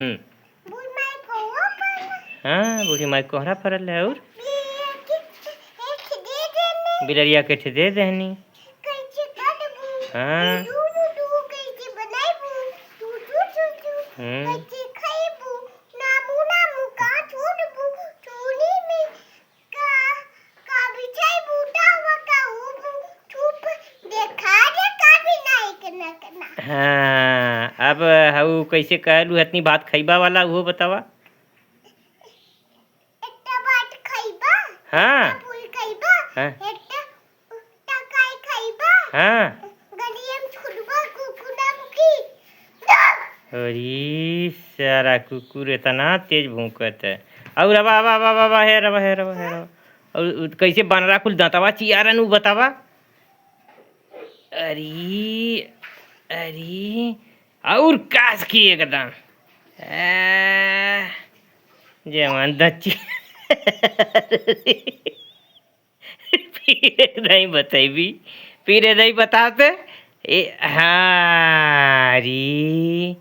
हम्म। बूढ़ माई कौवा पर हाँ बूढ़ी माई कोहरा फरल है और बिया के एक दे देने बिलरिया के ठे दे देहनी। कैसे काटबू हाँ दूध दूध कैसे बनाबू तू तू तू तू हम्म कैसे खाइबू नामू नामू का छोड़बू चूली में का बिछाइबू टावा का उबू चुप देखा भी नहीं करना हाँ अब हऊ कैसे कहलू हतनी बात खैबा वाला वो बतावा। एकटा बात खाइबा हाँ फूल खाइबा हाँ एकटा टकाई खाइबा हाँ गलियम छुड़बा कुकुना मुकी अरे सारा कुकुर इतना तेज भौंकत है। और रवा रवा रवा रवा है रवा है रवा है रवा और कैसे बनरा कुल दांतवा चियारन उ बतावा। अरे अरे और कास की एकदम जवान दच्ची फिर नहीं बतेबी फिर नहीं बताते ए हाँ अरे